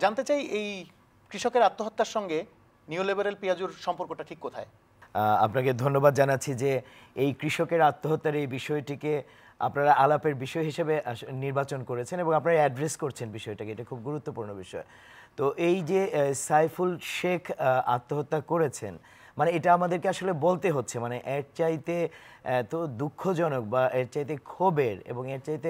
জানতে চাই এই কৃষকের আত্মহত্যার সঙ্গে নিওলিবারেল পেঁয়াজুর সম্পর্কটা ঠিক কোথায়? আপনাকে ধন্যবাদ জানাচ্ছি যে এই কৃষকের আত্মহত্যার এই বিষয়টিকে আপনারা আলাপের বিষয় হিসেবে নির্বাচন করেছেন এবং আপনারা অ্যাড্রেস করছেন বিষয়টাকে, এটা খুব গুরুত্বপূর্ণ বিষয়। তো এই যে সাইফুল শেখ আত্মহত্যা করেছেন, মানে এটা আমাদেরকে আসলে বলতে হচ্ছে, মানে এর চাইতে তো দুঃখজনক বা এর চাইতে ক্ষোভের এবং এর চাইতে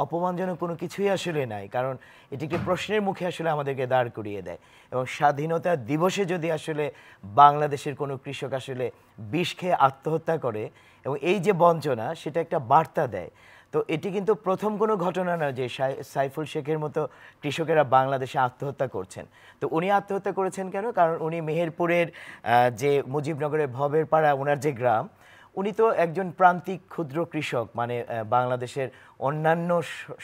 অপমানজনক কোনো কিছুই আসলে নাই, কারণ এটি একটি প্রশ্নের মুখে আসলে আমাদেরকে দাঁড় করিয়ে দেয়। এবং স্বাধীনতা দিবসে যদি আসলে বাংলাদেশের কোনো কৃষক আসলে বিষ খেয়ে আত্মহত্যা করে এবং এই যে বঞ্চনা, সেটা একটা বার্তা দেয়। তো এটি কিন্তু প্রথম কোনো ঘটনা না যে সাইফুল শেখের মতো কৃষকেরা বাংলাদেশে আত্মহত্যা করছেন। তো উনি আত্মহত্যা করেছেন কেন? কারণ উনি মেহেরপুরের যে মুজিবনগরের ভবের পাড়া ওনার যে গ্রাম, উনি তো একজন প্রান্তিক ক্ষুদ্র কৃষক, মানে বাংলাদেশের অন্যান্য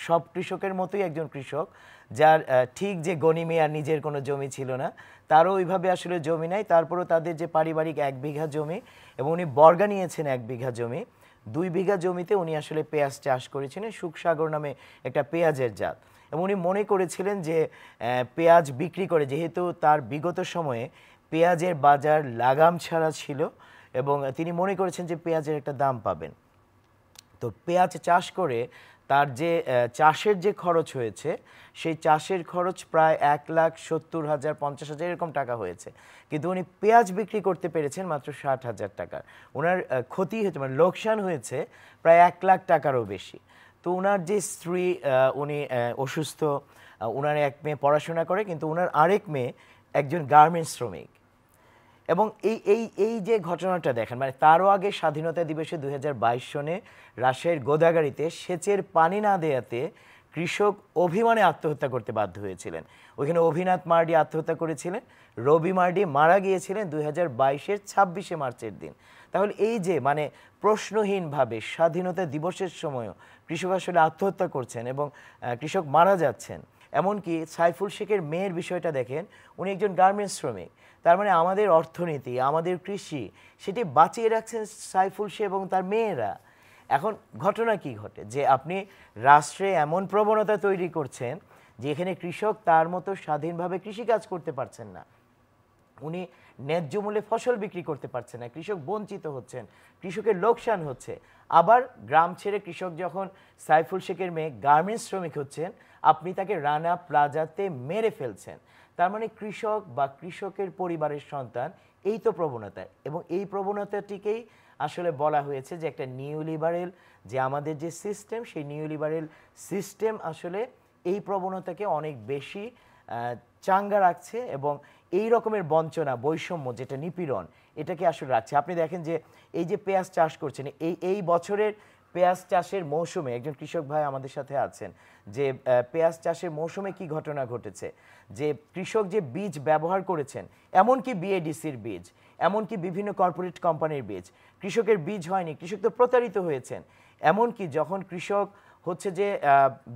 সব কৃষকের মতোই একজন কৃষক, যার ঠিক যে গনি মিয়ার নিজের কোনো জমি ছিল না, তারও ওইভাবে আসলে জমি নাই, তারপরও তাদের যে পারিবারিক 1 বিঘা জমি, এবং উনি বর্গা নিয়েছেন 1 বিঘা জমি, 2 বিঘা জমিতে উনি আসলে পেঁয়াজ চাষ করেছিলেন, সুখসাগর নামে একটা পেঁয়াজের জাত। এবং উনি মনে করেছিলেন যে পেঁয়াজ বিক্রি করে, যেহেতু তার বিগত সময়ে পেঁয়াজের বাজার লাগাম ছাড়া ছিল এবং তিনি মনে করেছেন যে পেঁয়াজের একটা দাম পাবেন। তো পেঁয়াজ চাষ করে তার যে চাষের যে খরচ হয়েছে, সেই চাষের খরচ প্রায় 1,70,000 50,000 এরকম টাকা হয়েছে, কিন্তু উনি পেঁয়াজ বিক্রি করতে পেরেছেন মাত্র 60,000 টাকার। ওনার ক্ষতি হয়েছে, মানে লোকসান হয়েছে প্রায় 1 লাখ টাকারও বেশি। তো ওনার যে স্ত্রী, উনি অসুস্থ, ওনার এক মেয়ে পড়াশোনা করে, কিন্তু ওনার আরেক মেয়ে একজন গার্মেন্টস শ্রমিক। এবং এই এই এই যে ঘটনাটা দেখেন, মানে তারও আগে স্বাধীনতা দিবসে 2022 সনে রাজশাহীর গোদাগাড়িতে সেচের পানি না দেয়াতে কৃষক অভিমানে আত্মহত্যা করতে বাধ্য হয়েছিলেন। ওইখানে অভিনাথ মার্ডি আত্মহত্যা করেছিলেন, রবি মার্ডি মারা গিয়েছিলেন 2022-এর 26শে মার্চের দিন। তাহলে এই যে মানে প্রশ্নহীনভাবে স্বাধীনতা দিবসের সময়ও কৃষক আসলে আত্মহত্যা করছেন এবং কৃষক মারা যাচ্ছেন। এমনকি সাইফুল শেখের মেয়ের বিষয়টা দেখেন, উনি একজন গার্মেন্টস শ্রমিক। তার মানে আমাদের অর্থনীতি, আমাদের কৃষি, সেটি বাঁচিয়ে রাখছেন সাইফুল শেখ এবং তার মেয়েরা। এখন ঘটনা কি ঘটে যে আপনি রাষ্ট্রে এমন প্রবণতা তৈরি করছেন যে এখানে কৃষক তার মতো স্বাধীনভাবে কৃষিকাজ করতে পারছেন না, উনি ন্যায্য মূল্যে ফসল বিক্রি করতে পারছেন না, কৃষক বঞ্চিত হচ্ছেন, কৃষকের লোকসান হচ্ছে। আবার গ্রাম ছেড়ে কৃষক যখন সাইফুল শেখের মেয়ে গার্মেন্টস শ্রমিক হচ্ছেন, আপনি তাকে রানা প্লাজাতে মেরে ফেলছেন। তার মানে কৃষক বা কৃষকের পরিবারের সন্তান, এই তো প্রবণতা। এবং এই প্রবণতাটিকেই আসলে বলা হয়েছে যে একটা নিউলিবারেল, যে আমাদের যে সিস্টেম, সেই নিউলিবারেল সিস্টেম আসলে এই প্রবণতাকে অনেক বেশি চাঙ্গা রাখছে এবং এই রকমের বঞ্চনা, বৈষম্য, যেটা নিপীড়ন, এটাকে আসলে রাখছে। আপনি দেখেন যে এই যে পেঁয়াজ চাষ করছেন, এই বছরের পেঁয়াজ চাষের মৌসুমে একজন কৃষক ভাই আমাদের সাথে আছেন, যে পেঁয়াজ চাষের মৌসুমে কি ঘটনা ঘটেছে, যে কৃষক যে বীজ ব্যবহার করেছেন, এমনকি বিএডিসির বীজ, এমনকি বিভিন্ন কর্পোরেট কোম্পানির বীজ, কৃষকের বীজ হয়নি, কৃষক তো প্রতারিত হয়েছেন। এমনকি যখন কৃষক হচ্ছে যে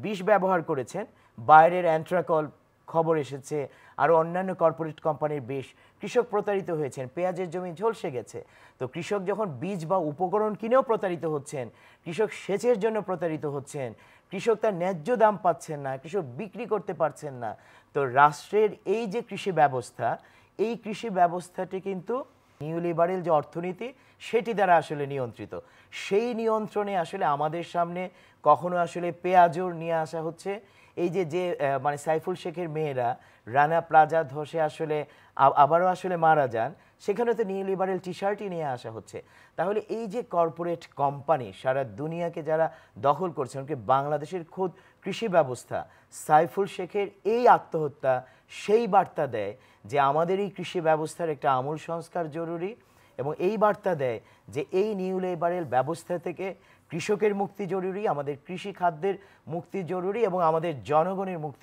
বিষ ব্যবহার করেছেন, বাইরের অ্যান্থ্রাকল খবর এসেছে, আরও অন্যান্য কর্পোরেট কোম্পানির বিষ, কৃষক প্রতারিত হয়েছেন, পেঁয়াজের জমি ঝলসে গেছে। তো কৃষক যখন বীজ বা উপকরণ কিনেও প্রতারিত হচ্ছেন, কৃষক সেচের জন্য প্রতারিত হচ্ছেন, কৃষক তার ন্যায্য দাম পাচ্ছেন না, কৃষক বিক্রি করতে পারছেন না। তো রাষ্ট্রের এই যে কৃষি ব্যবস্থা, এই কৃষি ব্যবস্থাটি কিন্তু নিউলিবারেল যে অর্থনীতি, সেটি দ্বারা আসলে নিয়ন্ত্রিত। সেই নিয়ন্ত্রণে আসলে আমাদের সামনে কখনো আসলে পেঁয়াজুর নিয়ে আসা হচ্ছে, এই যে যে মানে সাইফুল শেখের মেয়েরা রানা প্লাজা ধসে আসলে আবারও আসলে মারা যান, সেখানে তো নিউলিবারেল টি শার্টই নিয়ে আসা হচ্ছে। তাহলে এই যে কর্পোরেট কোম্পানি সারা দুনিয়াকে যারা দখল করছে, এমনকি বাংলাদেশের খোদ কৃষি ব্যবস্থা, সাইফুল শেখের এই আত্মহত্যা সেই বার্তা দেয় যে আমাদের এই কৃষি ব্যবস্থার একটা আমূল সংস্কার জরুরি, এবং এই বার্তা দেয় যে এই নিউলিবারেল ব্যবস্থা থেকে কৃষকের মুক্তি জরুরি, আমাদের কৃষি খাদ্যের মুক্তি জরুরি, এবং আমাদের জনগণের মুক্তি